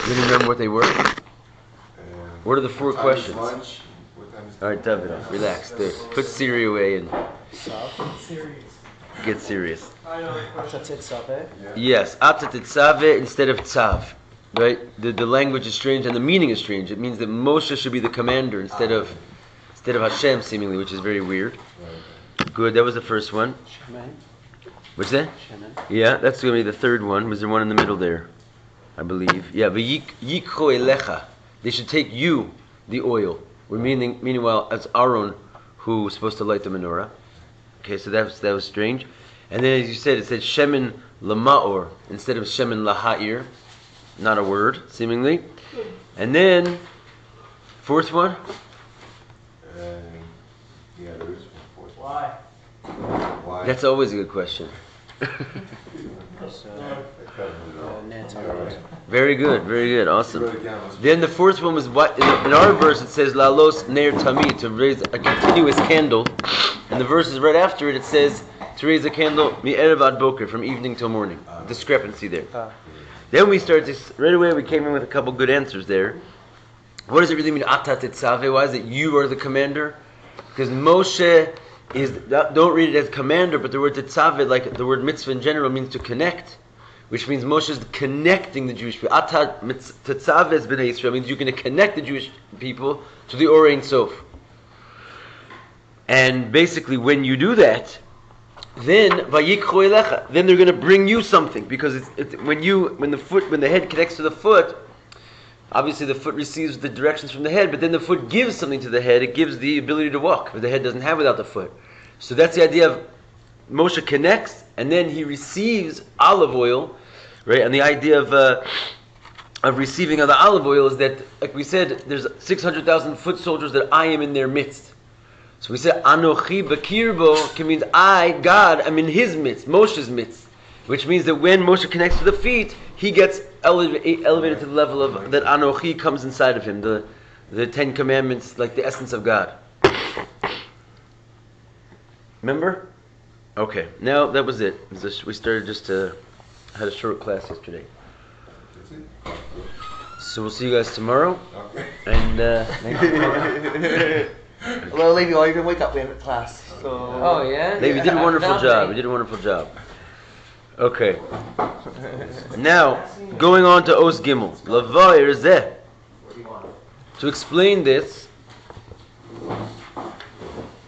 You remember what they were? What are the four questions? Lunch. All right, David, relax. There. Put Siri away and get serious. Tetzaveh. Yes, Ata Tetzaveh instead of Tzav. Right? The language is strange and the meaning is strange. It means that Moshe should be the commander instead of Hashem, seemingly, which is very weird. Good, that was the first one. Shemen. What's that? Shemen. Yeah, that's going to be the third one. Was there one in the middle there? I believe. Yeah, V'yikcho elecha. They should take you, the oil. We're meanwhile, it's Aaron who was supposed to light the menorah. Okay, so that was strange. And then, as you said, it said Shemen Lama'or instead of Shemen Laha'ir. Not a word, seemingly. And then, fourth one? Yeah, there is one fourth. Why? That's always a good question. Very good, awesome. Then the fourth one was what in our verse it says Lalos Ner Tamid, to raise a continuous candle, and the verses right after it says to raise a candle mi'erev ad boker, from evening till morning. Discrepancy there. Then we started this right away. We came in with a couple good answers there. What does it really mean? Ata Tetzaveh? Why is it you are the commander? Because Moshe is, don't read it as commander, but the word Tetzaveh, like the word mitzvah in general, means to connect, which means Moshe is connecting the Jewish people. Ata Tetzaveh b'nei Yisrael means you're going to connect the Jewish people to the Or Ein Sof. And basically, when you do that, then vayikchu elecha, then they're going to bring you something, because when the head connects to the foot, obviously the foot receives the directions from the head, but then the foot gives something to the head. It gives the ability to walk, but the head doesn't have without the foot. So that's the idea of Moshe connects, and then he receives olive oil, right? And the idea of receiving of the olive oil is that, like we said, there's 600,000 foot soldiers that I am in their midst. So we say, Anochi Bakirbo can mean I, God, am in his midst, Moshe's midst. Which means that when Moshe connects to the feet, he gets elevated to the level of that Anochi comes inside of him, the Ten Commandments, like the essence of God. Remember? Okay, now that was it. We started had a short class yesterday. So we'll see you guys tomorrow. Okay. And Well, Levi, you can wake up in class. So. Oh yeah. Levi did a wonderful job. Okay. Now, going on to Os Gimel. Lavoir Zeh. To explain this,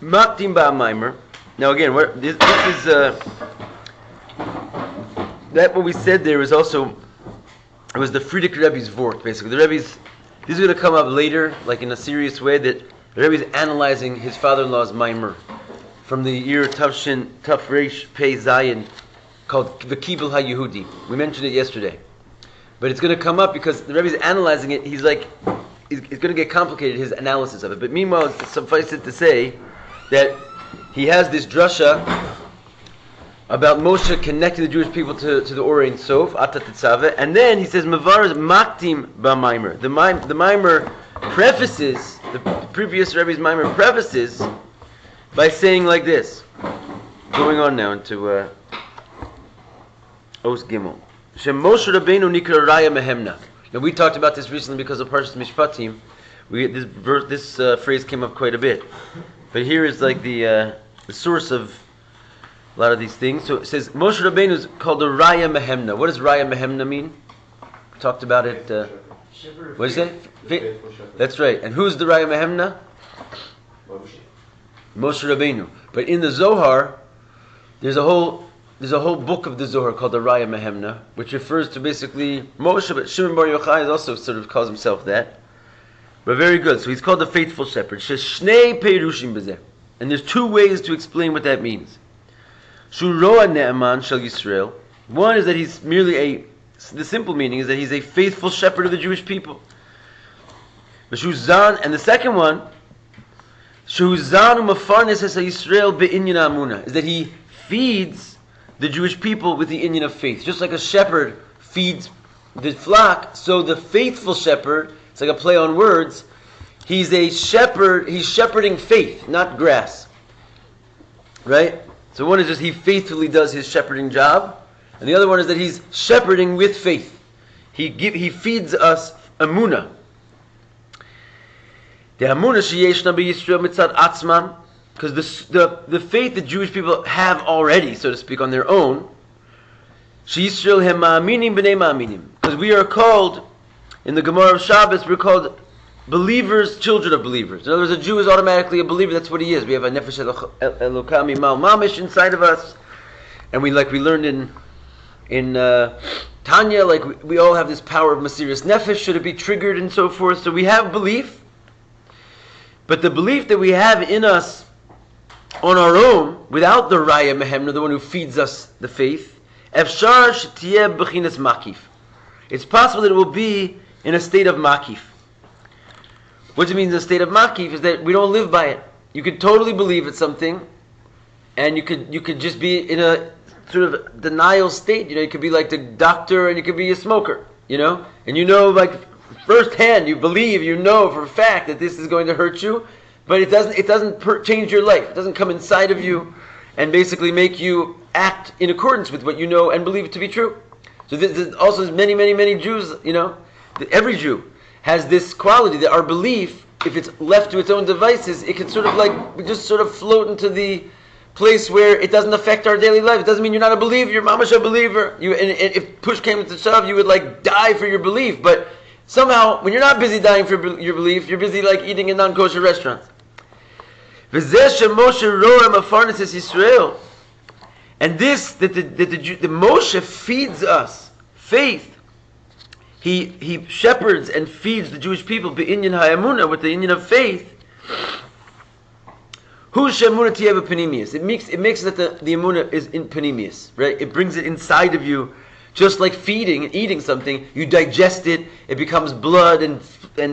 Maktim Ba'amaimer. Now again, this is that what we said there is also, it was the Frierdiker Rebbe's Vort, basically. The Rebbe's, this is going to come up later, like in a serious way, that the Rebbe is analyzing his father-in-law's Maimer from the year Tavshin Tafresh Pei Zayin, called the Kibul HaYehudi. We mentioned it yesterday. But it's going to come up because the Rebbe is analyzing it. He's going to get complicated, his analysis of it. But meanwhile, suffice it to say that he has this drasha about Moshe connecting the Jewish people to the Or Ein Sof, Ata Tetzaveh, and then he says, Mavar is Maktim Ba'maimer. The Maimer prefaces, the previous Rebbe's Maimer prefaces by saying like this. Going on now into Os Gimel. Shem Moshe Rabbeinu Nikra Raya Mehemna. Now we talked about this recently because of Parshas Mishpatim. This phrase came up quite a bit. But here is like the source of a lot of these things. So it says Moshe Rabbeinu is called the Raya Mehemna. What does Raya Mehemna mean? We talked about it. What is it? That's right. And who's the Raya Mehemna? Moshe Rabbeinu. But in the Zohar, there's a whole book of the Zohar called the Raya Mehemna, which refers to basically Moshe, but Shimon Bar Yochai also sort of calls himself that. But very good. So he's called the faithful shepherd. Shnei Peirushim B'zeh. And there's two ways to explain what that means. Shuroa Ne'eman Shel Yisrael. One is that he's merely the simple meaning is that he's a faithful shepherd of the Jewish people. Shuzan, and the second one, Shuzan U'Mafarnes Es Yisrael Be'inyan Amuna, is that he feeds the Jewish people with the inyan of faith. Just like a shepherd feeds the flock, so the faithful shepherd, it's like a play on words, he's a shepherd, he's shepherding faith, not grass. Right? So one is just he faithfully does his shepherding job, and the other one is that he's shepherding with faith. He feeds us Amunah. The Amunah sheyeshna b'Yisrael mitzad atzmam, because the faith that Jewish people have already, so to speak, on their own, sheyisrael hem ma'aminim b'nei ma'aminim, because we are called, in the Gemara of Shabbos, we're called believers, children of believers. In other words, a Jew is automatically a believer. That's what he is. We have a nefesh elokami mal mamish inside of us, and we learned in Tanya, like we all have this power of Mesiras Nefesh, should it be triggered and so forth. So we have belief, but the belief that we have in us on our own, without the Raya Mehemna, the one who feeds us the faith, Efshar Shetiyeh B'chinas Makif. It's possible that it will be in a state of Makif. What it means in a state of Makif is that we don't live by it. You could totally believe it's something, and you could just be in a sort of denial state. You could be like the doctor, and you could be a smoker. And like firsthand, you believe, for a fact that this is going to hurt you, but it doesn't change your life. It doesn't come inside of you and basically make you act in accordance with what you know and believe to be true. So there's also many, many, many Jews. Every Jew has this quality that our belief, if it's left to its own devices, it can sort of float into the place where it doesn't affect our daily life. It doesn't mean you're not a believer. You're mamash a believer. And if push came to shove, you would die for your belief. But somehow, when you're not busy dying for your belief, you're busy eating in non-kosher restaurants. And this that the Moshe feeds us faith. He shepherds and feeds the Jewish people be'inyan ha'emunah, with the inyan of faith. Hu she'emunah tiyeh b'panimius. It makes that the emunah is in panimius, right? It brings it inside of you, just like feeding and eating something. You digest it; it becomes blood and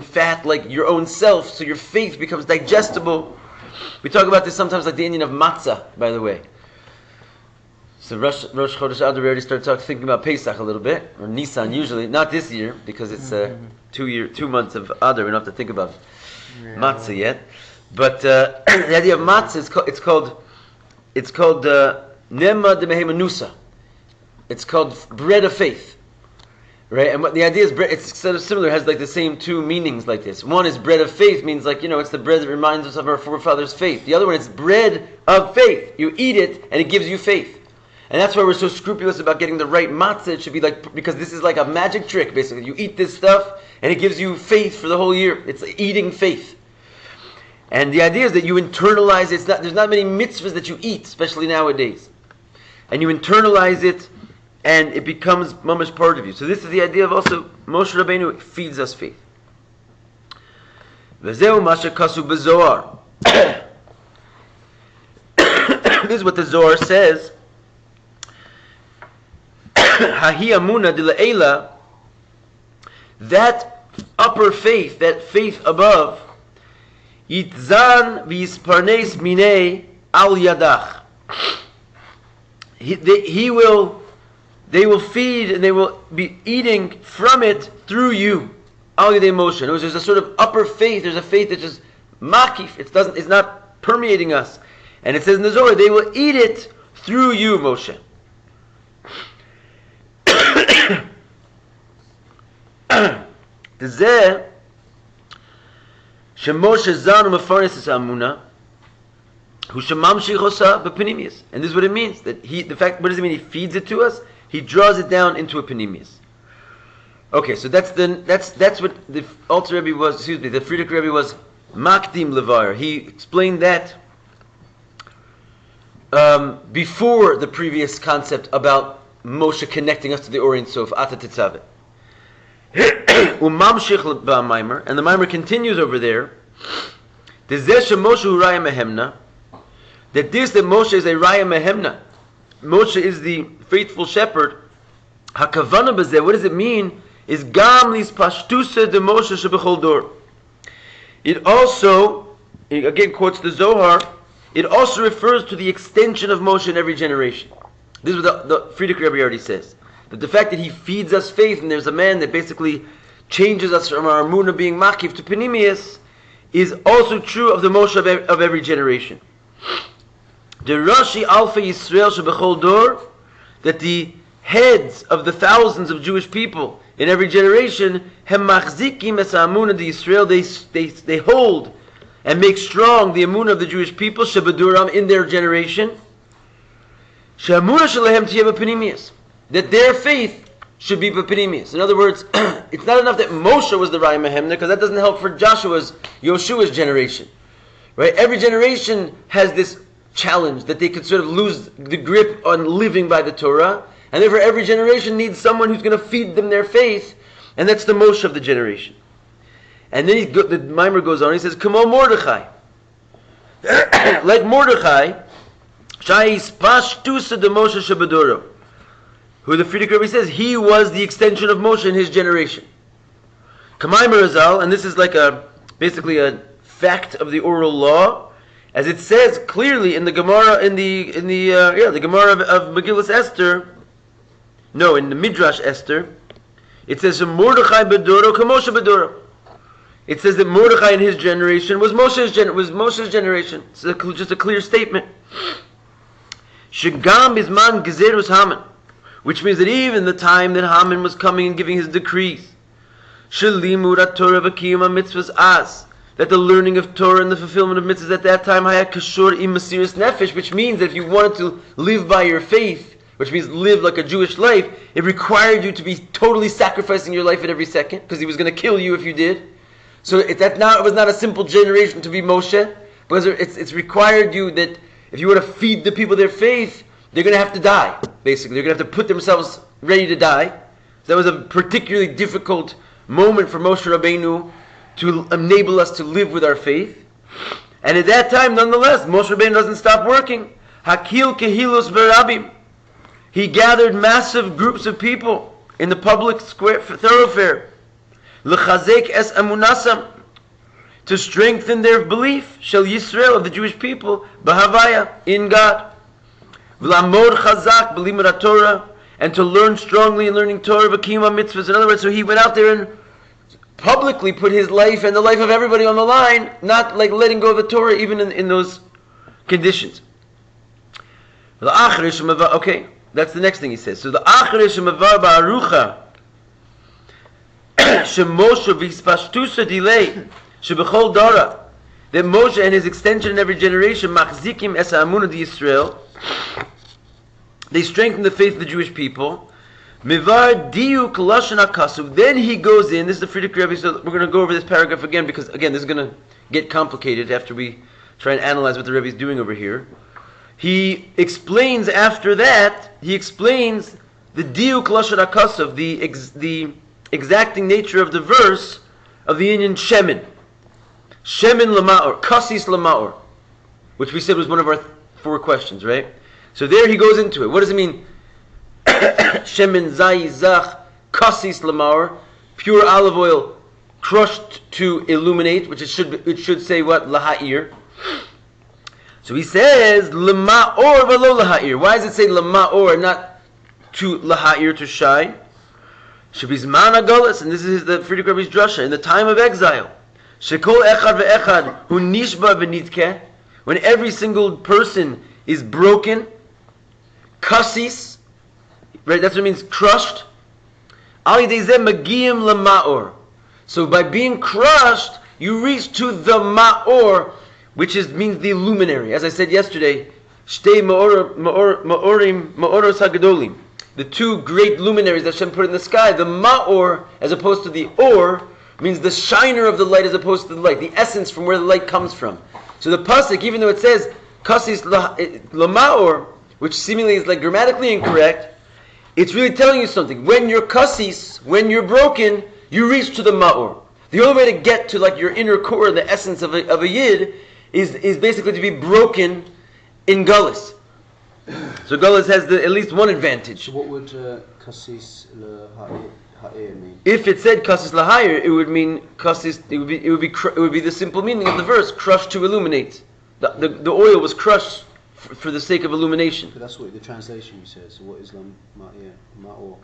fat, like your own self. So your faith becomes digestible. We talk about this sometimes, like the inyan of matzah, by the way. So Rosh Chodesh Adar, we already started thinking about Pesach a little bit, or Nisan usually. Not this year, because it's 2 months of Adar. We don't have to think about matzah yet. But the idea of matzah it's called Nema de Mehemanusa. It's called bread of faith, right? And what the idea is, it's sort of similar. It has the same two meanings like this. One is bread of faith, means it's the bread that reminds us of our forefathers' faith. The other one is bread of faith. You eat it, and it gives you faith. And that's why we're so scrupulous about getting the right matzah. It should be because this is like a magic trick, basically. You eat this stuff, and it gives you faith for the whole year. It's eating faith. And the idea is that you internalize it. There's not many mitzvahs that you eat, especially nowadays. And you internalize it, and it becomes mamash part of you. So this is the idea of also Moshe Rabbeinu feeds us faith. V'zeu masha kasu b'zohar. This is what the Zohar says. Hahi amuna de le'ela, that upper faith, that faith above, yitzan v'yisparnes minei al yadach. They will feed and they will be eating from it through you. Al yadei Moshe. In other words, there's a sort of upper faith. There's a faith that's just makif. It's not permeating us. And it says in the Zohar, they will eat it through you, Moshe. This is what it means. What does it mean? He feeds it to us. He draws it down into a panimius. Okay, so that's what the Alter Rebbe was. The Frierdiker Rebbe was makdim levar. He explained that before the previous concept about Moshe connecting us to the Orient Sof, Ata Tetzaveh. And the Maimer continues over there. That this that Moshe is a Raya Mehemna. Moshe is the faithful shepherd. Hakavana b'zeh, what does it mean? Is gam lis pashtusa de Moshe shebechol dor. It also, again quotes the Zohar, it also refers to the extension of Moshe in every generation. This is what the Frierdiker Rebbe already says. That the fact that he feeds us faith, and there's a man that basically changes us from our Amunah being Makif to Panimius, is also true of the Moshe of every generation. The Rashi Alpha Yisrael Shebechol Dor, that the heads of the thousands of Jewish people in every generation, hem machzikim es ha'amunah de Yisrael, they hold and make strong the amunah of the Jewish people, shebeduram, in their generation, she'amunah shalehem tiyeh b'pnimius, that their faith should be b'pnimius. In other words, it's not enough that Moshe was the Raya Mehemner, because that doesn't help for Yoshua's generation. Right? Every generation has this challenge that they could sort of lose the grip on living by the Torah, and therefore every generation needs someone who's going to feed them their faith, and that's the Moshe of the generation. And then the mimer goes on, he says, Kamo Mordechai. Like Mordechai, Shais Pashtusa de Moshe Shabadoro, who the Frierdiker Rebbe says, he was the extension of Moshe in his generation. Kamaimer Azal, and this is like basically a fact of the oral law, as it says clearly in the Gemara, the Gemara of Megillas Esther, in the Midrash Esther, it says Mordechai Bedoro Kamoshe Bedoro. It says that Mordechai in his generation was Moshe's generation. It's just a clear statement. Shegam Bisman Gezerus Haman, which means that even the time that Haman was coming and giving his decrees, Shalimud Torah v'kiyum mitzvahs as, that the learning of Torah and the fulfillment of mitzvahs at that time hayat kashur im mesiras nefesh, which means that if you wanted to live by your faith, which means live like a Jewish life, it required you to be totally sacrificing your life at every second, because he was going to kill you if you did. So it was not a simple generation to be Moshe, because it's required you that if you want to feed the people their faith, they're going to have to die, basically. They're going to have to put themselves ready to die. So that was a particularly difficult moment for Moshe Rabbeinu to enable us to live with our faith. And at that time, nonetheless, Moshe Rabbeinu doesn't stop working. Hakil kehilos verabim. He gathered massive groups of people in the public square thoroughfare. L'chazek es amunasam, to strengthen their belief, shel Yisrael, of the Jewish people, b'havaya, in God. V'lamod chazak b'limud Torah, and to learn strongly in learning Torah, v'kiyum mitzvahs. In other words, so he went out there and publicly put his life and the life of everybody on the line, not like letting go of the Torah even in those conditions. Okay, that's the next thing he says. So the acharish mavar ba'arucha shemoshe v'hispashtusa delay shebechol dara, that Moshe and his extension in every generation machzikim es ha'amunah de Yisrael, they strengthen the faith of the Jewish people. Mivar diuk lashon hakasuv. Then he goes in. This is the Frierdiker Rebbe. So we're going to go over this paragraph again, because again this is going to get complicated after we try and analyze what the Rebbe is doing over here. He explains after that. He explains the diuk lashon hakasuv, the exacting nature of the verse of the Inyan Shemin lamaor, kasis lamaor, which we said was one of our 4 questions, right? So there he goes into it. What does it mean? Shemen zay zach kasis lamaor, pure olive oil crushed to illuminate, which it should say what? Laha'ir. So he says lamaor v'lo laha'ir. Why does it say lamaor, not to laha'ir, to shine? Shebizman agolas, and this is the Frierdiker Rebbe's drasha, in the time of exile, shekol echad ve'echad hu nishba v'nitkeh, when every single person is broken, kasis, right? That's what it means, crushed. Al yidei zeh magiyim lema'or. So by being crushed, you reach to the ma'or, which means the luminary. As I said yesterday, shtei ma'orim ma'oros hagadolim, the 2 great luminaries that Hashem put in the sky. The ma'or, as opposed to the or, means the shiner of the light as opposed to the light, the essence from where the light comes from. So the pasuk, even though it says kasis lema'or, which seemingly is like grammatically incorrect, it's really telling you something. When you're kasis, when you're broken, you reach to the ma'or. The only way to get to like your inner core, the essence of a yid, is basically to be broken in gullus. So gullus has at least one advantage. So what would kasis ha'ir mean? If it said kasis lahayir, it would mean kasis. It would be the simple meaning of the verse: crushed to illuminate. The oil was crushed for the sake of illumination. But that's what the translation you said. So what is ma'or?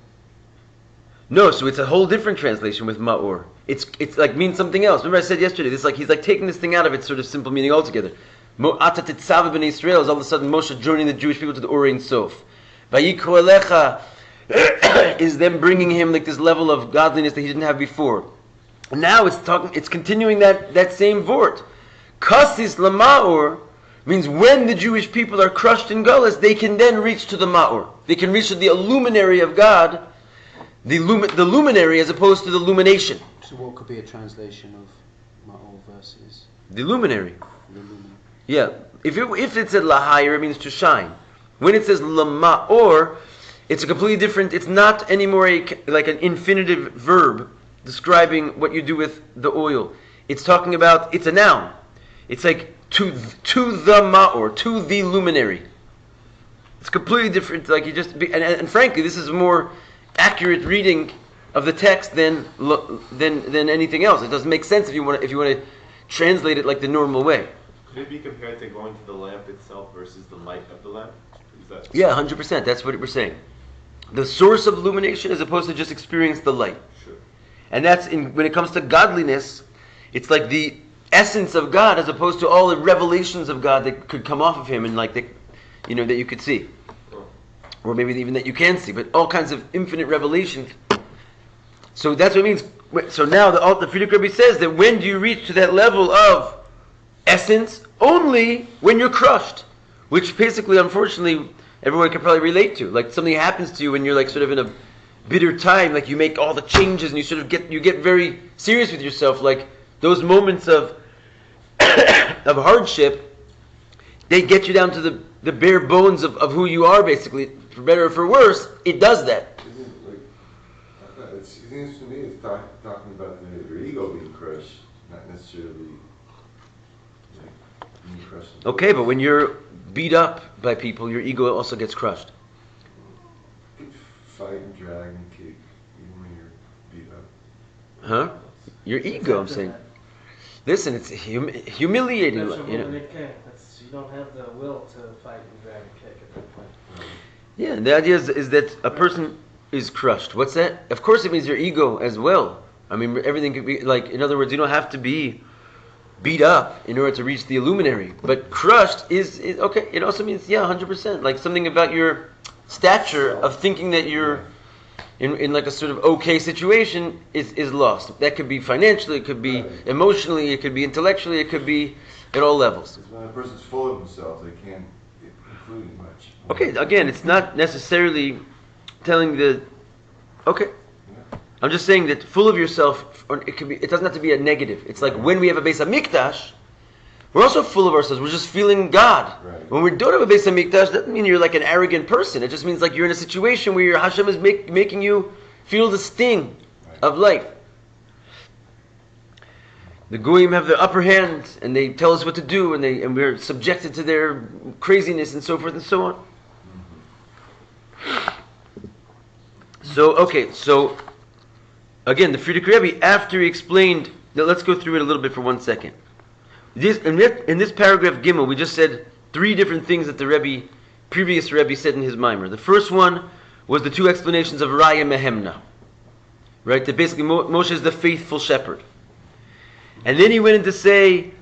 No, so it's a whole different translation with ma'or. It's like means something else. Remember I said yesterday, he's like taking this thing out of its sort of simple meaning altogether. Ata Tetzaveh b'nei Israel is all of a sudden Moshe joining the Jewish people to the Or Ein Sof. Vayikru elecha is them bringing him like this level of godliness that he didn't have before. And now it's continuing that same vort. Kasis lamaor means when the Jewish people are crushed in Gullus, they can then reach to the Ma'or. They can reach to the illuminary of God, the luminary as opposed to the illumination. So what could be a translation of Ma'or verses? The luminary. The luminary. Yeah. If it said lahayr, it means to shine. When it says lama'or, it's a completely different, it's not anymore like an infinitive verb describing what you do with the oil. It's talking about, it's a noun. It's like to the ma'or, to the luminary. It's completely different. Like you just and frankly, this is a more accurate reading of the text than anything else. It doesn't make sense if you want to translate it like the normal way. Could it be compared to going to the lamp itself versus the light of the lamp? Is that? Yeah, 100%. That's what we're saying. The source of illumination as opposed to just experience the light. Sure. And that's when it comes to godliness, it's like the essence of God as opposed to all the revelations of God that could come off of him and like that you could see. Or maybe even that you can see, but all kinds of infinite revelations. So that's what it means. So now the Frierdiker Rebbe says that when do you reach to that level of essence? Only when you're crushed. Which basically, unfortunately, everyone can probably relate to. Like something happens to you when you're like sort of in a bitter time, like you make all the changes and you sort of get very serious with yourself. Like those moments of of hardship, they get you down to the bare bones of who you are, basically. For better or for worse, it does that. It seems to me it's talking about your ego being crushed, not necessarily being crushed. Okay, but when you're beat up by people, your ego also gets crushed. You can fight and drag and kick even when you're beat up. Huh? Your ego, I'm saying. Listen, it's humiliating. That's you don't have the will to fight and drag and kick at that point. Yeah, the idea is that a person is crushed. What's that? Of course it means your ego as well. I mean, everything could be, like, in other words, you don't have to be beat up in order to reach the illuminary. But crushed is okay, it also means, 100%. Like something about your stature of thinking that you're in like a sort of okay situation is lost. That could be financially, it could be emotionally, it could be intellectually, it could be at all levels. Because when a person's full of themselves, they can't include much. Okay, again, it's not necessarily telling okay. I'm just saying that full of yourself, or it doesn't have to be a negative. It's like when we have a Beis HaMikdash, we're also full of ourselves. We're just feeling God. Right. When we don't have a Beis HaMikdash, that doesn't mean you're like an arrogant person. It just means like you're in a situation where your Hashem is making you feel the sting of life. The Goyim have the upper hand, and they tell us what to do, and we're subjected to their craziness and so forth and so on. So again, the Frierdiker Rebbe, after he explained, let's go through it a little bit for 1 second. In this paragraph Gimel, we just said 3 different things that the previous Rebbe said in his mimer. The first one was the 2 explanations of Raya Mehemna, right? That basically Moshe is the faithful shepherd. And then he went in to say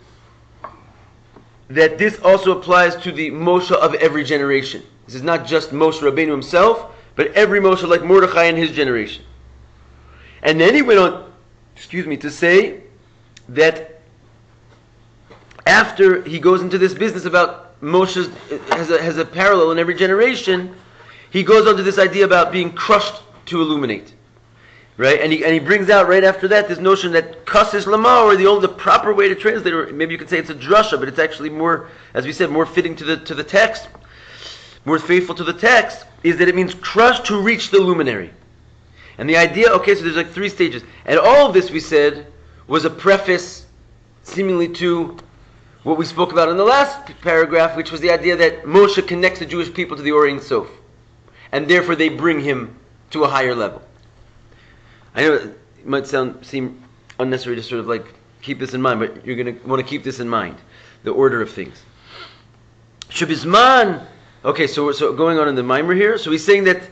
that this also applies to the Moshe of every generation. This is not just Moshe Rabbeinu himself, but every Moshe like Mordechai in his generation. And then he went on, to say that after he goes into this business about Moshe has a parallel in every generation, he goes on to this idea about being crushed to illuminate. Right? And he brings out right after that this notion that kasis lama, or the proper way to translate, or maybe you could say it's a drasha, but it's actually more, as we said, more fitting to the text, more faithful to the text, is that it means crushed to reach the luminary. And the idea, so there's like 3 stages. And all of this, we said, was a preface seemingly to what we spoke about in the last paragraph, which was the idea that Moshe connects the Jewish people to the Or Ein Sof. And therefore they bring him to a higher level. I know it might seem unnecessary to sort of like keep this in mind, but you're going to want to keep this in mind, the order of things. Shebizman, so going on in the mimer here, so he's saying that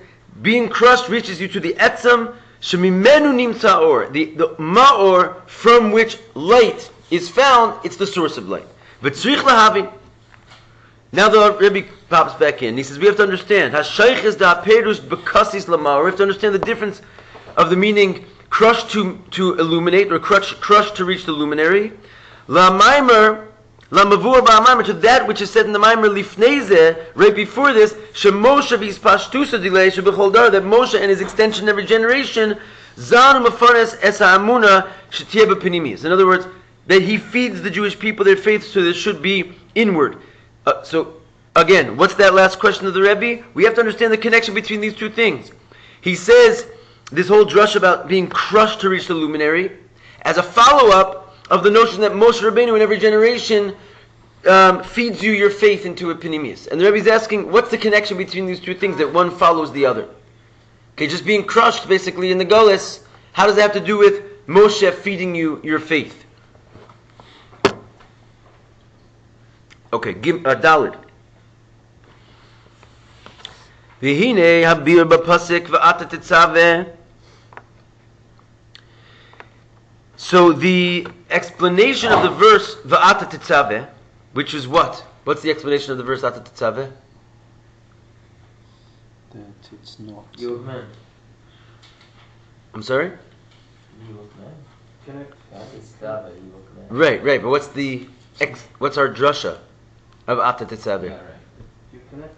being crushed reaches you to the etzam shemimenu nimtza or, the ma'or from which light is found. It's the source of light. But tzrich lahavin. Now the Rebbe pops back in. He says we have to understand. Hashaych is the haperush b'kasis lamar. We have to understand the difference of the meaning crushed to illuminate or crushed to reach the luminary. La maimer, la mavur ba'amaimer, to that which is said in the maimer lifneze, right before this, shemoshe v'is pashtusa dilei shebecholdar, that Moshe and his extension in every generation, zan mafares es ha'amuna shetia b'pinimis. In other words, that he feeds the Jewish people their faith so that it should be inward. So again, what's that last question of the Rebbe? We have to understand the connection between these two things. He says this whole drush about being crushed to reach the luminary as a follow-up of the notion that Moshe Rabbeinu in every generation feeds you your faith into a pinimis. And the Rebbe is asking, what's the connection between these two things, that one follows the other? Okay, just being crushed basically in the gullus, how does that have to do with Moshe feeding you your faith? Okay, Dalid. V'hine habir b'pasik v'ata tetzaveh. So the explanation of the verse v'ata tetzaveh, which is what? What's the explanation of the verse v'ata tetzaveh? That it's not. I'm sorry? Connect. Right. But what's our drasha of v'ata tetzaveh? You connect.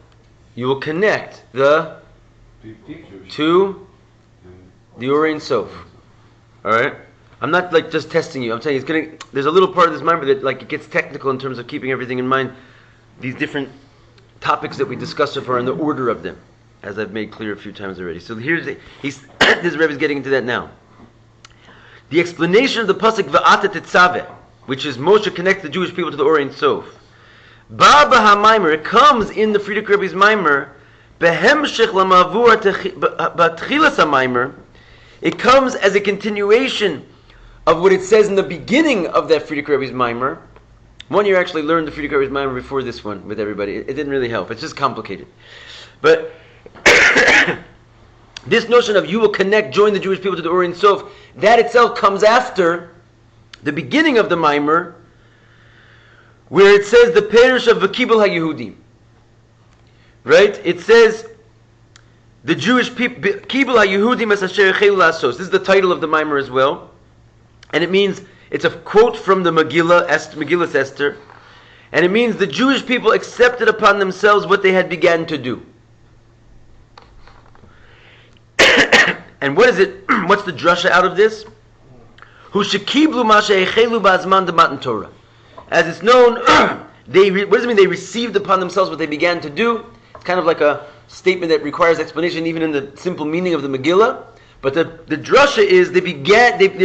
You will connect the to the Or Sof. All right. I'm not like just testing you. I'm saying there's a little part of this mind that like it gets technical in terms of keeping everything in mind. These different topics that we discussed so far and the order of them, as I've made clear a few times already. So this Rebbe is getting into that now. The explanation of the pasuk v'ata tetzaveh, which is Moshe connects the Jewish people to the Or Sof. Baba HaMaimer, it comes in the Frierdiker Rebbe's Maimer, Behemshech Lamavur Batchilas HaMaimer, it comes as a continuation of what it says in the beginning of that Frierdiker Rebbe's Maimer. One year I actually learned the Frierdiker Rebbe's Maimer before this one with everybody. It didn't really help. It's just complicated. But this notion of you will join the Jewish people to the Or Sof, that itself comes after the beginning of the Maimer, where it says the parish of V'kibul HaYehudim. Right? It says the Jewish people, Kibul HaYehudim es asher echelu la'asos. This is the title of the Maimer as well. And it means, it's a quote from the Megillas Esther. And it means the Jewish people accepted upon themselves what they had began to do. And what is it? What's the drasha out of this? Hu shekiblu ma she'echelu ba'azman de Matan Torah. As it's known, what does it mean? They received upon themselves what they began to do. It's kind of like a statement that requires explanation even in the simple meaning of the Megillah. But the drasha is they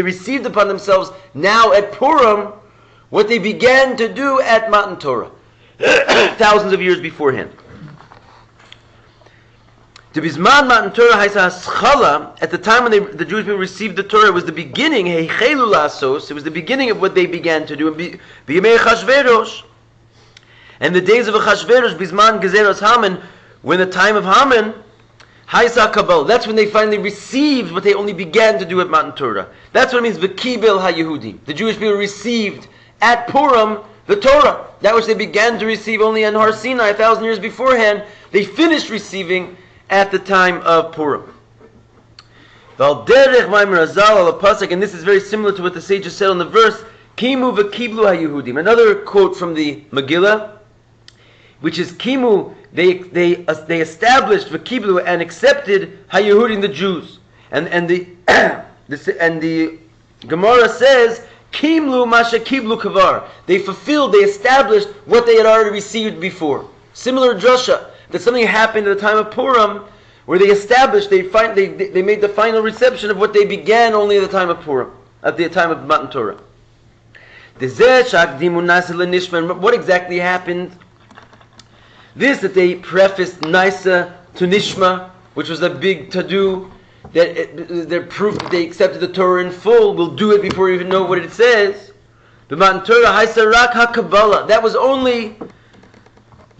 received upon themselves now at Purim what they began to do at Matan Torah, thousands of years beforehand. To Bizman Matan Torah Haisa at the time when the Jewish people received the Torah, it was the beginning, Heichelu Lasos, it was the beginning of what they began to do. B'yemei Chashverosh, and the days of Achashverosh, Bizman Gezeros Haman, when the time of Haman, Haisa Kabal, that's when they finally received what they only began to do at Matan Torah. That's what it means, V'kibel HaYehudim. The Jewish people received at Purim the Torah, that which they began to receive only on Har Sinai 1,000 years beforehand, they finished receiving at the time of Purim. And this is very similar to what the sages said on the verse, Kimu v'kiblu HaYehudim. Another quote from the Megillah, which is Kimu, they established v'kiblu and accepted HaYehudim, the Jews. And the Gemara says, Kimlu masha kiblu kavar. They established what they had already received before. Similar drasha, that something happened at the time of Purim, where they established, they made the final reception of what they began only at the time of Purim, at the time of Matan Torah. What exactly happened? This, that they prefaced Nisa to Nishma, which was a big to-do, that their proof that they accepted the Torah in full, will do it before you even know what it says. The Matan Torah, Haisarak HaKabbalah, that was only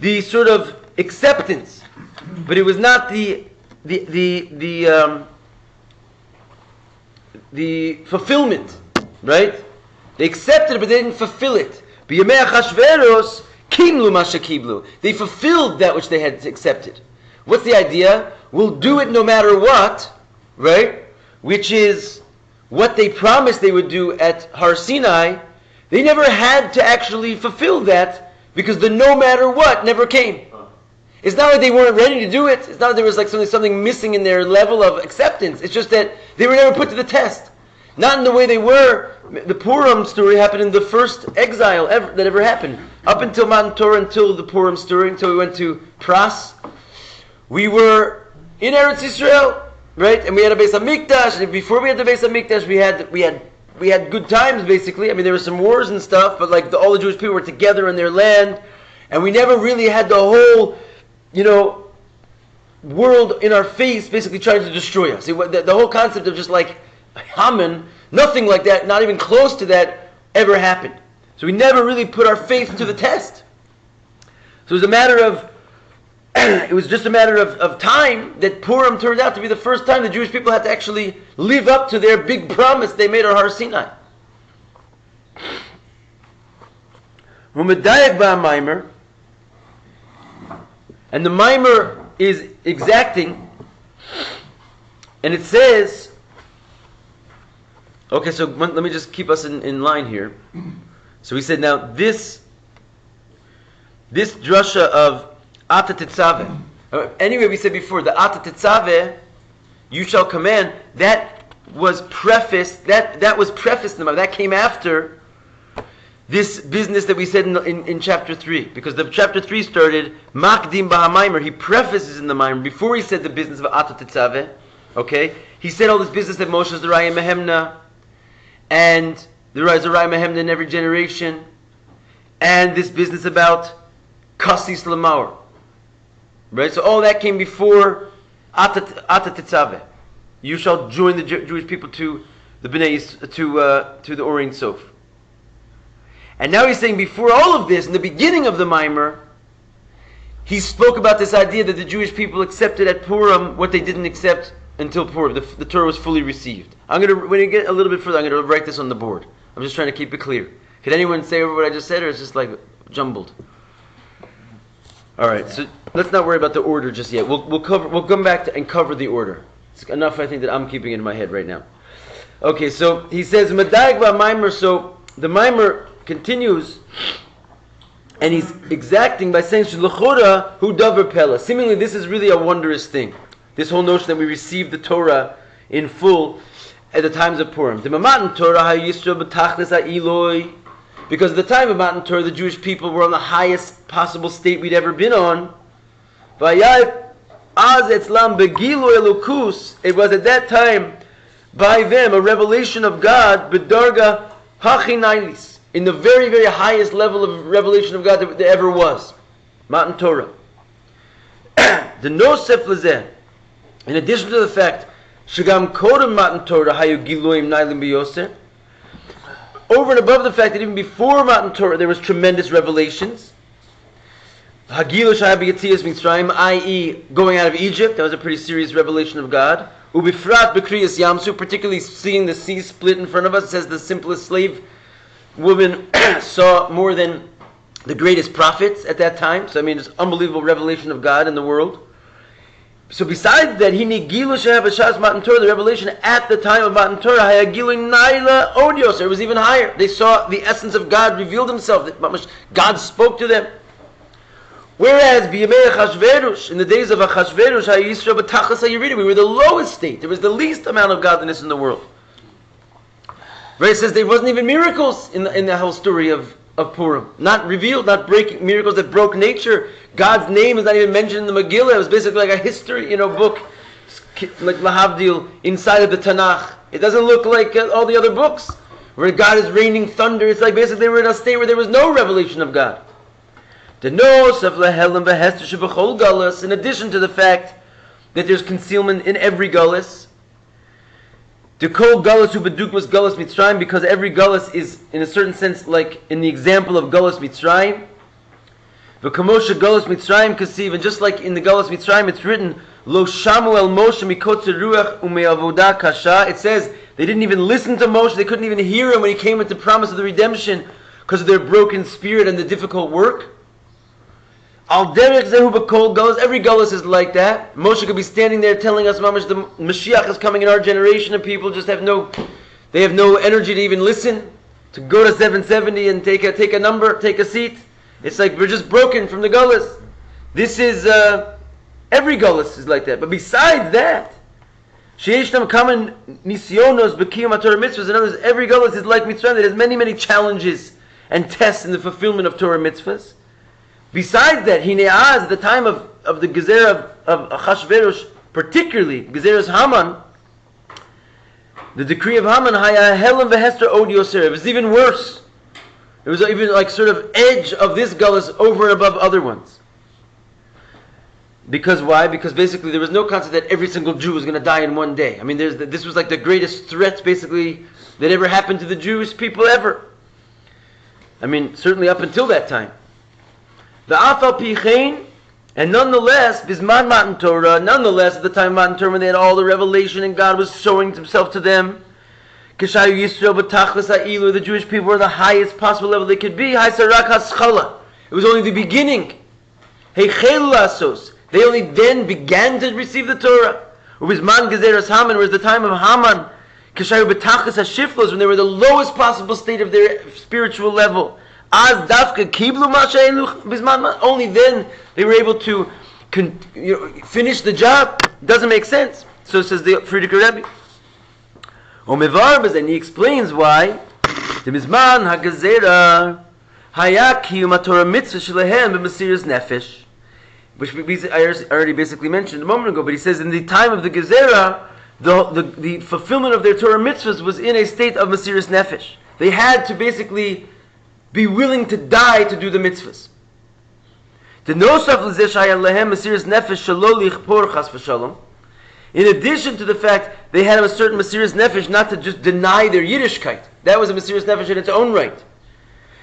the sort of acceptance, but it was not the fulfillment, right? They accepted it, but they didn't fulfill it. B'yemei Achashverosh Kimlu masha kiblu. They fulfilled that which they had accepted. What's the idea? We'll do it no matter what, right? Which is what they promised they would do at Har Sinai. They never had to actually fulfill that because the no matter what never came. It's not like they weren't ready to do it. It's not like there was like something missing in their level of acceptance. It's just that they were never put to the test. Not in the way they were. The Purim story happened in the first exile that ever happened. Up until Matan Torah, until the Purim story, until we went to Pras, we were in Eretz Yisrael, right? And we had a Beis HaMikdash. And before we had the Beis HaMikdash, we had good times, basically. I mean, there were some wars and stuff, but like all the Jewish people were together in their land, and we never really had the whole, world in our face, basically trying to destroy us. See, the whole concept of just like Haman, nothing like that, not even close to that, ever happened. So we never really put our faith to the test. So it was a matter of, it was just a matter of time that Purim turned out to be the first time the Jewish people had to actually live up to their big promise they made on Har Sinai. And the mimer is exacting, and it says, okay, so let me just keep us in line here. So we said, now this drasha of Ata Tetzaveh. Anyway, we said before, the Ata Tetzaveh, you shall command, that was prefaced, that was prefaced in the mimer. That came after this business that we said in chapter 3. Because the chapter 3 started, Makdim Bahamaimer. He prefaces in the mimer, before he said the business of Ata Tetzaveh, okay? He said all this business that Moshe is the Raya Mehemna, and there is a Raya Mehemna in every generation, and this business about Kasis Lamaur. Right? So all that came before Ata Tetzaveh. You shall join the Jewish people to the Bnei to the Orient Sof. And now he's saying before all of this, in the beginning of the mimer, he spoke about this idea that the Jewish people accepted at Purim what they didn't accept until Purim. The Torah was fully received. When we get a little bit further, I'm going to write this on the board. I'm just trying to keep it clear. Can anyone say over what I just said, or it's just like jumbled? All right, so let's not worry about the order just yet. We'll come back and cover the order. It's enough, I think, that I'm keeping in my head right now. Okay, so he says Madayik mimer. So the mimer continues, and he's exacting by saying Shluchora hu davar pela. Seemingly, this is really a wondrous thing. This whole notion that we receive the Torah in full at the times of Purim. The Matan Torah ha Yisrael b'tachlis ha'iloi. Because at the time of Matan Torah, the Jewish people were on the highest possible state we'd ever been on. Vayayv az etzlam begiloi elokus. It was at that time, by them, a revelation of God, b'darga hachinailis. In the very, very highest level of revelation of God that there ever was. Matan Torah. The nosef lezeh. In addition to the fact, shagam kodem Matan Torah hayu giluim nailim biyoser. Over and above the fact that even before Matan Torah there was tremendous revelations. Hagilu shaya b'yetzias Mitzrayim, i.e. going out of Egypt. That was a pretty serious revelation of God. Ubifrat b'kriyas Yamsu, particularly seeing the sea split in front of us. It says the simplest slave woman saw more than the greatest prophets at that time. So I mean, it's unbelievable revelation of God in the world. So besides that, he nigilu shehabashas Matan Torah, the revelation at the time of Matan Torah, hayagilu naila odios. It was even higher. They saw the essence of God revealed Himself. That God spoke to them. Whereas b'yamei Achashverosh, in the days of Achashverosh, hayisra b'tachas hayiridi, we were the lowest state. There was the least amount of godliness in the world. Right, it says there wasn't even miracles in the whole story of Purim. Not revealed, not breaking, miracles that broke nature. God's name is not even mentioned in the Megillah. It was basically like a history, book, like Lahavdil, inside of the Tanakh. It doesn't look like all the other books, where God is raining thunder. It's like basically they were in a state where there was no revelation of God. In addition to the fact that there's concealment in every Gullus, the kol galus hu beduk was galus Mitzrayim, because every galus is, in a certain sense, like in the example of galus Mitzrayim. V'kamosha galus Mitzrayim kasiv, and just like in the galus Mitzrayim, it's written lo shamu el Moshe mikotzer ruach ume'avoda kasha. It says they didn't even listen to Moshe; they couldn't even hear him when he came with the promise of the redemption because of their broken spirit and the difficult work. Al derech zehu b'kol galus. Every galus is like that. Moshe could be standing there telling us, Mamash, the Mashiach is coming in our generation, and people just have no energy to even listen, to go to 770 and take a number, take a seat. It's like we're just broken from the galus. This is every galus is like that. But besides that, sheishtam kamen nisyonos b'kiyum Torah mitzvahs. In other words, every galus is like Mitzrayim. It has many challenges and tests in the fulfillment of Torah mitzvahs. Besides that, Hine'az, at the time of the Gezerah of Achashverosh, particularly Gezerah's Haman, the decree of Haman, Haya Helam v'Hester Od Yoser. It was even worse. It was even like sort of edge of this gullus over and above other ones. Because why? Because basically there was no concept that every single Jew was going to die in one day. I mean, this was like the greatest threat basically that ever happened to the Jewish people ever. I mean, certainly up until that time. The Afal Pichein, and nonetheless, Bisman Matan Torah, nonetheless, at the time of Matan Torah, when they had all the revelation and God was showing Himself to them, Kishayu Yisrael b'tachlis ha'ilu, the Jewish people were the highest possible level they could be. Ha'sarak ha'schala. It was only the beginning. Heichelu lasos. They only then began to receive the Torah. Ubisman Gezeras Haman, whereas the time of Haman, Kishayu b'tachlis ha'shiflos, when they were the lowest possible state of their spiritual level. Az dafka kiblu ma'sha'elu bisman. Only then they were able to finish the job. Doesn't make sense. So says the Frierdiker Rebbe. And he explains why the Mizman HaGezerah Haya Kiyum HaTorah Mitzvah Shelehem B'Mesiras Nefesh, which I already basically mentioned a moment ago. But he says in the time of the Gezerah, the fulfillment of their Torah mitzvahs was in a state of Mesiras Nefesh. They had to basically be willing to die to do the mitzvahs. The nosaf l'zeh shaya lehem Mesiras Nefesh shelo lichpor chas v'shalom. In addition to the fact they had a certain Mesiras Nefesh not to just deny their Yiddishkeit. That was a Mesiras Nefesh in its own right.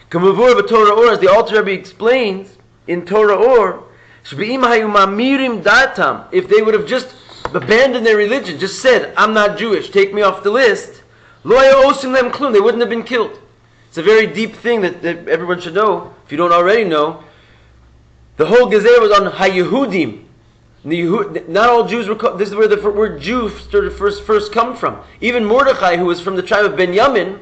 Kamavur b'Torah Or, as the Alter Rebbe explains in Torah Or, shbe'im hayu mamirim datam, if they would have just abandoned their religion, just said, I'm not Jewish, take me off the list, lo hayu osim lem klum, they wouldn't have been killed. It's a very deep thing that everyone should know, if you don't already know. The whole Gezerah was on HaYehudim. Not all Jews were called. This is where the word Jew started first come from. Even Mordechai, who was from the tribe of Benjamin,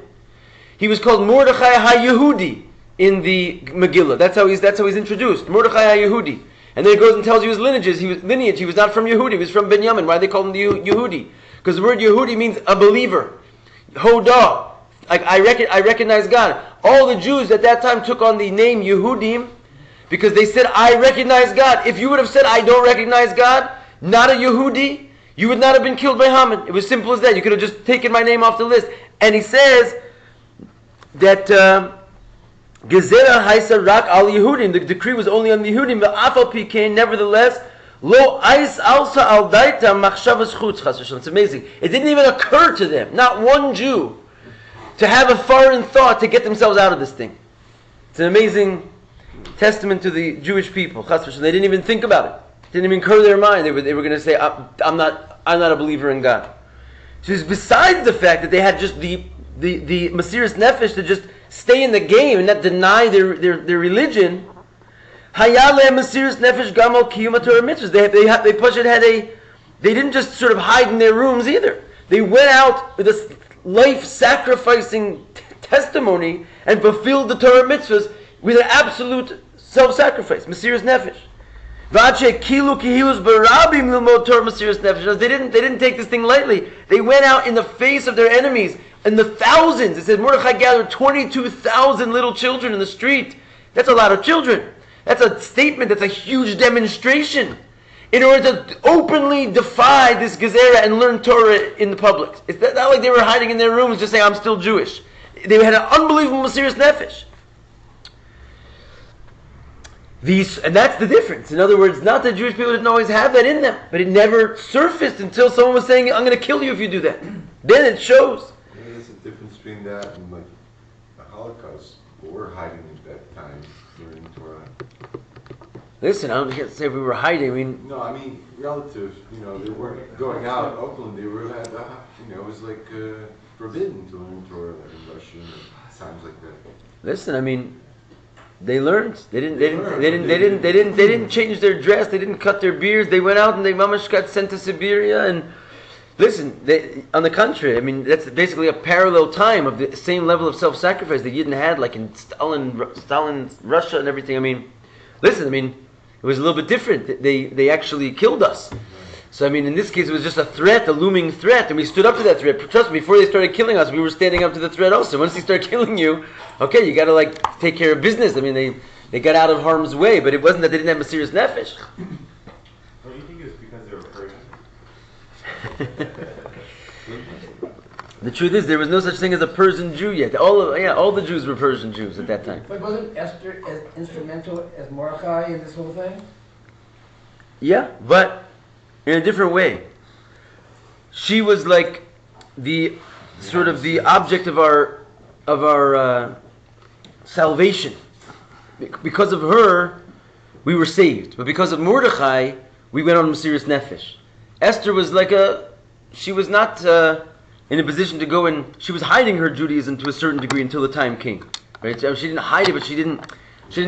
he was called Mordechai HaYehudi in the Megillah. That's how he's introduced. Mordechai HaYehudi. And then it goes and tells you his lineage. He was not from Yehudi, he was from Benjamin. Why they call him the Yehudi? Because the word Yehudi means a believer. Hodah. I recognize God. All the Jews at that time took on the name Yehudim because they said, I recognize God. If you would have said, I don't recognize God, not a Yehudi, you would not have been killed by Haman. It was simple as that. You could have just taken my name off the list. And he says that Gezerah haisa rak al Yehudim. The decree was only on the Yehudim. But afal pikein, nevertheless, lo ais alsa al daita machshavas chutz chas v'shalom. It's amazing. It didn't even occur to them, not one Jew, to have a foreign thought to get themselves out of this thing. It's an amazing testament to the Jewish people. They didn't even think about it. It didn't even occur to their mind. They were going to say, I'm not a believer in God. So it's besides the fact that they had just the Mesiras Nefesh to just stay in the game and not deny their religion. Hayaleh Mesiras Nefesh Gamal Kiyum Torah Mitzvahs. They didn't just sort of hide in their rooms either. They went out with this life-sacrificing testimony and fulfilled the Torah mitzvahs with an absolute self-sacrifice, Mesiras Nefesh. They didn't take this thing lightly. They went out in the face of their enemies, in the thousands. It says Mordechai gathered 22,000 little children in the street. That's a lot of children. That's a statement. That's a huge demonstration in order to openly defy this Gezerah and learn Torah in the public. It's not like they were hiding in their rooms just saying, I'm still Jewish. They had an unbelievable Mesiras Nefesh. And that's the difference. In other words, not that Jewish people didn't always have that in them, but it never surfaced until someone was saying, I'm going to kill you if you do that. Then it shows. Maybe there's a difference between that and like the Holocaust. What we're hiding at that time during Torah. Listen, I don't say we were hiding. No, I mean relative. They weren't going out openly. They were it was like forbidden to learn Torah like in Russia and times like that. Listen, They learned. They didn't change their dress. They didn't cut their beards. They went out and they mamash got sent to Siberia. And listen, on the contrary, I mean that's basically a parallel time of the same level of self-sacrifice that Yidden had, like in Stalin's Russia and everything. I mean, listen, I mean it was a little bit different. They actually killed us. So I mean, in this case, it was just a threat, a looming threat, and we stood up to that threat. Trust me, before they started killing us, we were standing up to the threat also. Once they start killing you, okay, you got to like take care of business. I mean, they got out of harm's way, but it wasn't that they didn't have a serious nefesh. Don't you think it was because they were Persian? The truth is, there was no such thing as a Persian Jew yet. All the Jews were Persian Jews at that time. But wasn't Esther as instrumental as Mordechai in this whole thing? Yeah, but in a different way. She was like the sort of the object of our salvation. Because of her, we were saved. But because of Mordechai, we went on a serious nefesh. Esther was like she was not in a position to go and she was hiding her Judaism to a certain degree until the time came. Right? So she didn't hide it, but she didn't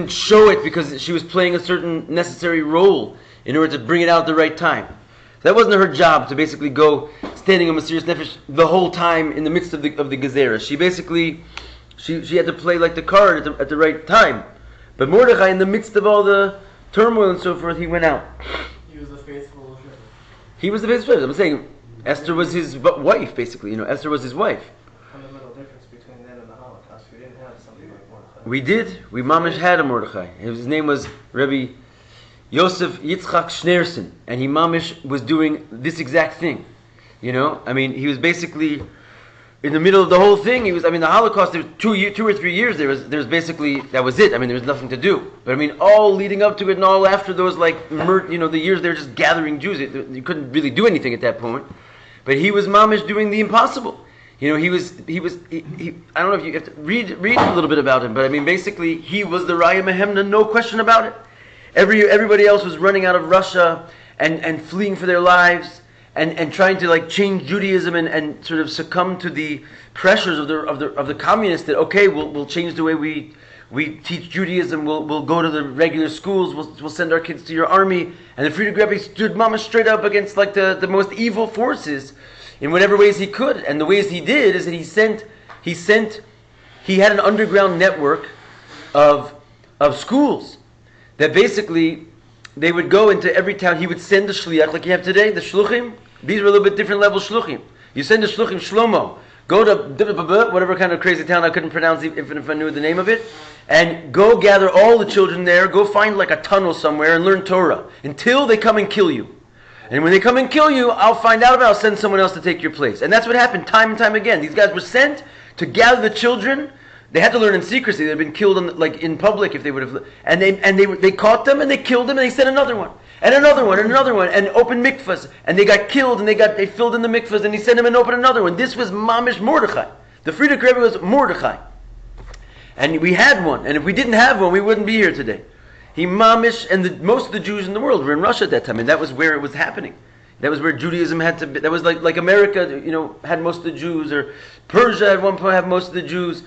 show it because she was playing a certain necessary role in order to bring it out at the right time. That wasn't her job to basically go standing on Mesiras Nefesh the whole time in the midst of the Gezerah. She basically, she had to play like the card at the right time. But Mordechai, in the midst of all the turmoil and so forth, he went out. He was the faithful shepherd. He was the faithful shepherd. I'm saying Esther was his wife, basically. Esther was his wife. Fundamental difference between then and the Holocaust. We didn't have something like Mordechai. We did. We mamish had a Mordechai. His name was Rabbi Yosef Yitzchak Schneerson, and he mamish was doing this exact thing. I mean, he was basically in the middle of the whole thing. The Holocaust. There was 2 or 3 years. There was basically that was it. I mean, there was nothing to do. But I mean, all leading up to it and all after those, the years they were just gathering Jews. You couldn't really do anything at that point. But he was mamish doing the impossible. He was. I don't know if you have to read a little bit about him, but I mean, basically, he was the Raya Mehemna, no question about it. Everybody else was running out of Russia and fleeing for their lives and trying to change Judaism and sort of succumb to the pressures of the communists that we'll change the way we teach Judaism, we'll go to the regular schools, we'll send our kids to your army. And the Frierdiker Rebbe stood mama straight up against the most evil forces in whatever ways he could. And the ways he did is that he had an underground network of schools that basically they would go into every town. He would send the shliach like you have today, the shluchim. These were a little bit different level shluchim. You send the shluchim Shlomo, go to whatever kind of crazy town I couldn't pronounce even if I knew the name of it, and go gather all the children there, go find a tunnel somewhere and learn Torah until they come and kill you. And when they come and kill you, I'll find out about it, I'll send someone else to take your place. And that's what happened time and time again. These guys were sent to gather the children. They had to learn in secrecy. They'd been killed in public if they would have. And they caught them and they killed them and they sent another one and another one and another one and opened mikvahs and they got killed and they filled in the mikvahs and he sent them and opened another one. This was mamish Mordechai. The Frierdiker Rebbe was Mordechai, and we had one. And if we didn't have one, we wouldn't be here today. He mamish, and most of the Jews in the world were in Russia at that time, and that was where it was happening. That was where Judaism had to be. That was like America, had most of the Jews, or Persia at one point had most of the Jews.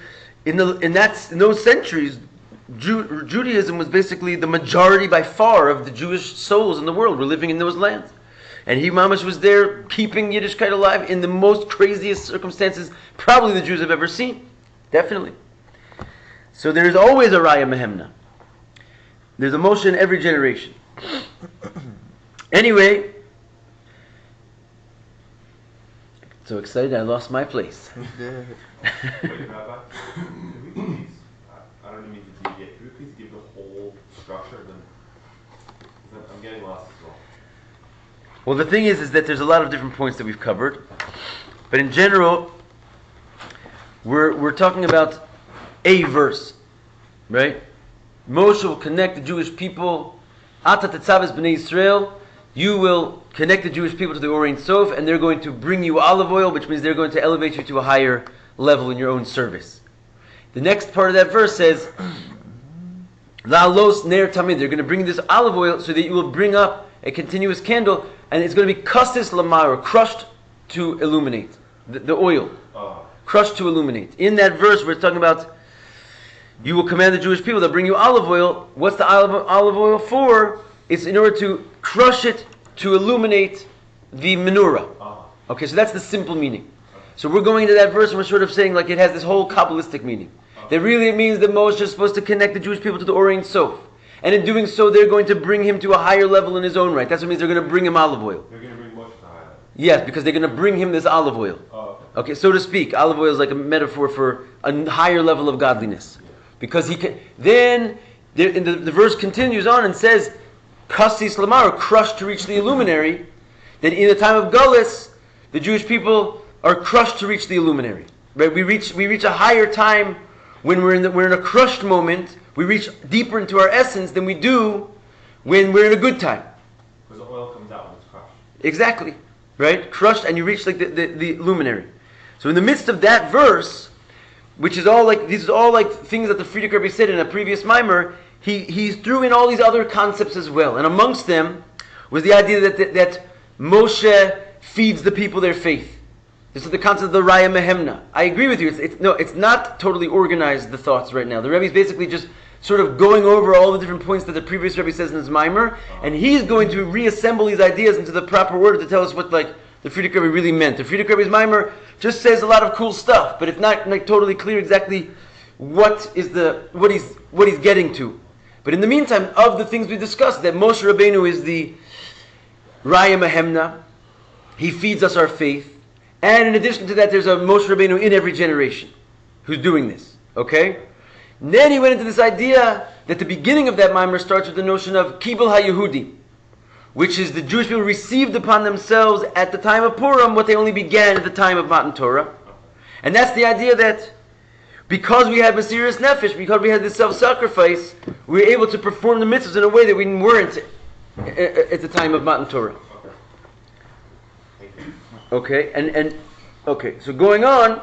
In those centuries, Judaism was basically the majority by far of the Jewish souls in the world were living in those lands. And he mamash was there keeping Yiddishkeit alive in the most craziest circumstances probably the Jews have ever seen. Definitely. So there's always a Raya Mehemna. There's a Moshe in every generation. Anyway, so excited I lost my place. Wait, Rabbi, could we please, I don't mean to deviate, could we please give the whole structure? Because I'm getting lost as well. Well, the thing is that there's a lot of different points that we've covered. But in general, we're talking about a verse, right? Moshe will connect the Jewish people. Ata Tetzaveh B'nai Yisrael. You will connect the Jewish people to the Or Ein Sof, and they're going to bring you olive oil, which means they're going to elevate you to a higher level in your own service. The next part of that verse says, La'alos ner tamid. They're going to bring this olive oil so that you will bring up a continuous candle, and it's going to be kastis lamar, crushed to illuminate the oil, crushed to illuminate. In that verse, we're talking about You will command the Jewish people to bring you olive oil. What's the olive oil for? It's in order to crush it to illuminate the menorah. Okay, so that's the simple meaning. So we're going into that verse and we're sort of saying like it has this whole Kabbalistic meaning. That really it means that Moshe is supposed to connect the Jewish people to the Or Ein Sof. And in doing so, they're going to bring him to a higher level in his own right. That's what it means they're going to bring him olive oil. They're going to bring Moshe to higher. Yes, because they're going to bring him this olive oil. Okay, so to speak. Olive oil is like a metaphor for a higher level of godliness. Because he can... Then, the verse continues on and says, Kassis Lamar, crushed to reach the illuminary, that in the time of Gullus, the Jewish people are crushed to reach the illuminary. Right? We reach a higher time when we're in a crushed moment. We reach deeper into our essence than we do when we're in a good time. Because the oil comes out when it's crushed. Exactly. Right? Crushed, and you reach like the luminary. So in the midst of that verse, which is all like, these are all like things that the Frierdiker Rebbe said in a previous mimer, he threw in all these other concepts as well. And amongst them was the idea that Moshe feeds the people their faith. This is the concept of the Raya Mehemna. I agree with you. It's not totally organized, the thoughts right now. The Rebbe is basically just sort of going over all the different points that the previous Rebbe says in his mimer, and he's going to reassemble these ideas into the proper order to tell us what like the Frierdiker Rebbe really meant. The Frierdiker Rebbe's mimer just says a lot of cool stuff, but it's not like totally clear exactly what he's getting to. But in the meantime, of the things we discussed, that Moshe Rabbeinu is the Raya Mehemna, he feeds us our faith. And in addition to that, there's a Moshe Rabbeinu in every generation who's doing this. Okay? And then he went into this idea that the beginning of that mimer starts with the notion of Kibul HaYehudi, which is the Jewish people received upon themselves at the time of Purim what they only began at the time of Matan Torah. And that's the idea that because we had Mesiras Nefesh, because we had this self-sacrifice, we were able to perform the mitzvahs in a way that we weren't at the time of Matan Torah. Okay, and okay, so going on,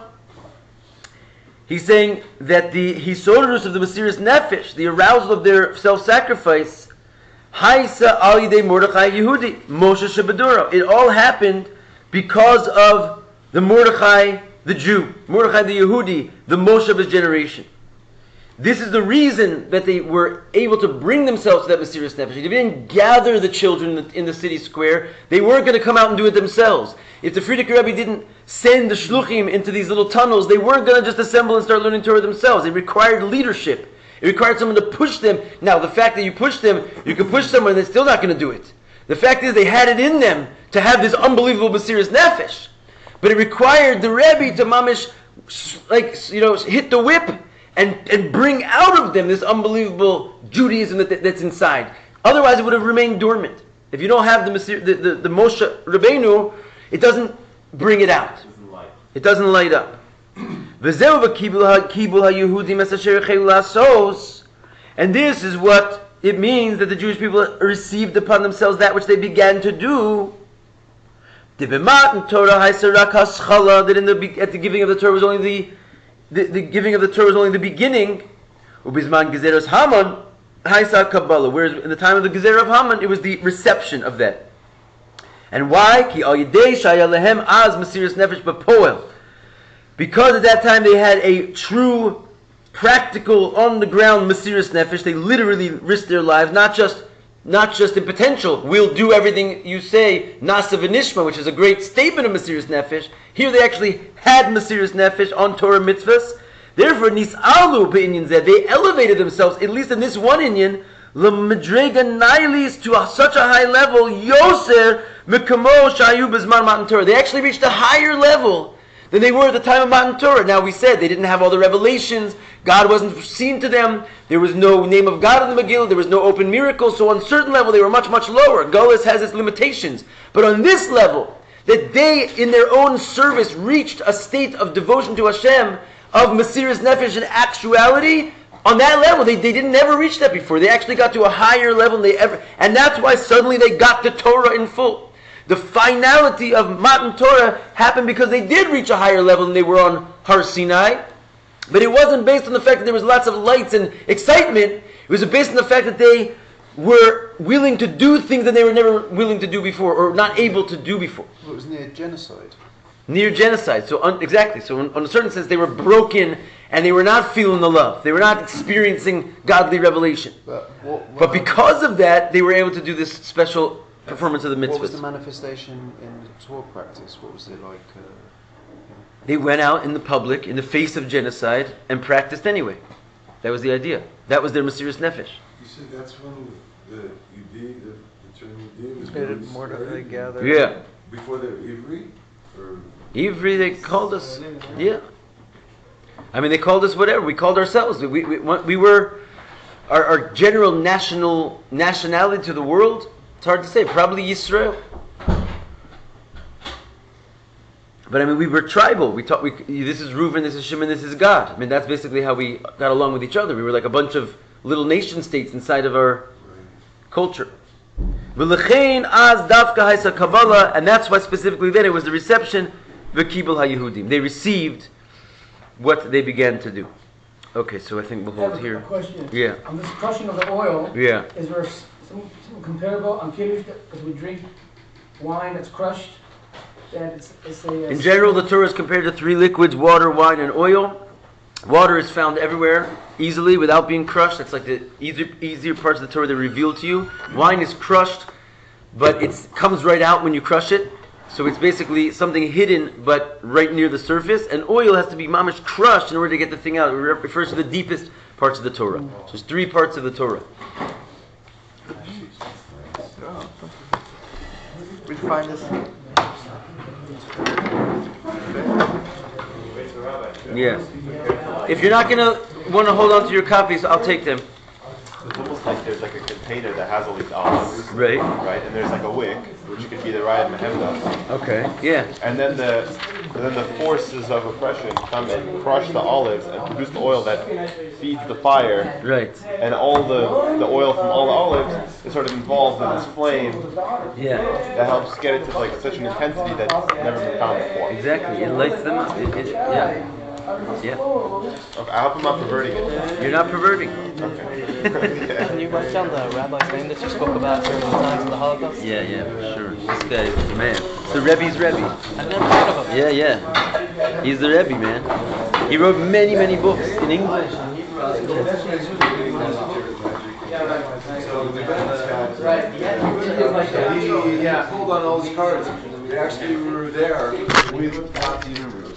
he's saying that the hisodrus of the Mesiras Nefesh, the arousal of their self-sacrifice, Haisa al yidei Mordechai Yehudi, Moshe Shebadura. It all happened because of the Mordechai, the Jew, Mordechai the Yehudi, the Moshe of his generation. This is the reason that they were able to bring themselves to that Mesiras Nefesh. They didn't gather the children in the city square. They weren't going to come out and do it themselves. If the Frierdiker Rebbe didn't send the shluchim into these little tunnels, they weren't going to just assemble and start learning Torah themselves. It required leadership. It required someone to push them. Now, the fact that you push them, you can push someone and they're still not going to do it. The fact is they had it in them to have this unbelievable Mesiras Nefesh. But it required the Rebbe to mamish, hit the whip and bring out of them this unbelievable Judaism that's inside. Otherwise, it would have remained dormant. If you don't have the Moshe Rabbeinu, it doesn't bring it out. It doesn't light up. And this is what it means that the Jewish people received upon themselves that which they began to do. That at the giving of the Torah was only the giving of the Torah was only the beginning. Whereas in the time of the Gezerah of Haman, it was the reception of that. And why? Because at that time they had a true, practical, on-the-ground Mesiras Nefesh. They literally risked their lives, not just in potential. We'll do everything you say, Nasa v'nishma, which is a great statement of Mesiras Nefesh. Here they actually had Mesiras Nefesh on Torah mitzvahs. Therefore, nis'alu b'inyan zeh, they elevated themselves, at least in this one inyan, l'medrega nailis, to such a high level, yoser mekamo shayu b'zman Matan Torah. They actually reached a higher level than they were at the time of Matan Torah. Now we said they didn't have all the revelations, God wasn't seen to them, there was no name of God in the Megillah, there was no open miracles, so on a certain level they were much, much lower. Gullus has its limitations. But on this level, that they in their own service reached a state of devotion to Hashem, of Mesiras Nefesh in actuality, on that level, they didn't ever reach that before. They actually got to a higher level than they ever, and that's why suddenly they got the Torah in full. The finality of Matan Torah happened because they did reach a higher level than they were on Har Sinai. But it wasn't based on the fact that there was lots of lights and excitement. It was based on the fact that they were willing to do things that they were never willing to do before, or not able to do before. It was near genocide. Near genocide. So exactly. So in a certain sense, they were broken and they were not feeling the love. They were not experiencing godly revelation. But because of that, they were able to do this special performance of the mitzvahs. What was the manifestation in the Torah practice? What was it like? They went out in the public, in the face of genocide, and practiced anyway. That was the idea. That was their Mesiras Nefesh. You said that's when the term Yudid was Did really Mordechai started? gather? Yeah. Before the Ivri? Or Ivri, they called us. Yeah. I mean, they called us whatever. We called ourselves. We were our general nationality to the world. It's hard to say. Probably Yisrael. But I mean, we were tribal. We taught. This is Reuven, this is Shimon, this is God. I mean, that's basically how we got along with each other. We were like a bunch of little nation states inside of our culture. V'lechein az dafka haisa Kabbalah, and that's why specifically then it was the reception. V'kibul haYehudim. They received what they began to do. Okay, so I think we'll I have hold a here. question. Yeah. On this crushing of the oil, Yeah. is there some comparable on Kiddush, because we drink wine that's crushed, that it's a... In general, the Torah is compared to three liquids: water, wine, and oil. Water is found everywhere, easily, without being crushed. That's like the easier parts of the Torah that are revealed to you. Wine is crushed, but it comes right out when you crush it. So it's basically something hidden, but right near the surface. And oil has to be mamish crushed in order to get the thing out. It refers to the deepest parts of the Torah. So there's three parts of the Torah. We find this. Yeah. If you're not going to want to hold on to your copies, I'll take them. It's almost like there's like a container that has all these olives. Right. Right? And there's like a wick, which could be the Rayat Mehemda. Okay. Yeah. And then the forces of oppression come and crush the olives and produce the oil that feeds the fire. Right. And all the oil from all the olives is sort of involved in this flame Yeah. that helps get it to like such an intensity that's never been found before. Exactly. It lights them up. Yeah. Yeah. Okay, I hope I'm not perverting it. You're not perverting. Okay. Can you write down the rabbi's name that you spoke about during the times of the Holocaust? Yeah, for sure. This guy is the man. It's the Rebbe's Rebbe. I've never heard of him. Yeah. He's the Rebbe, man. He wrote many, many books in English. He pulled on all these cards. We actually were there with Nazi members.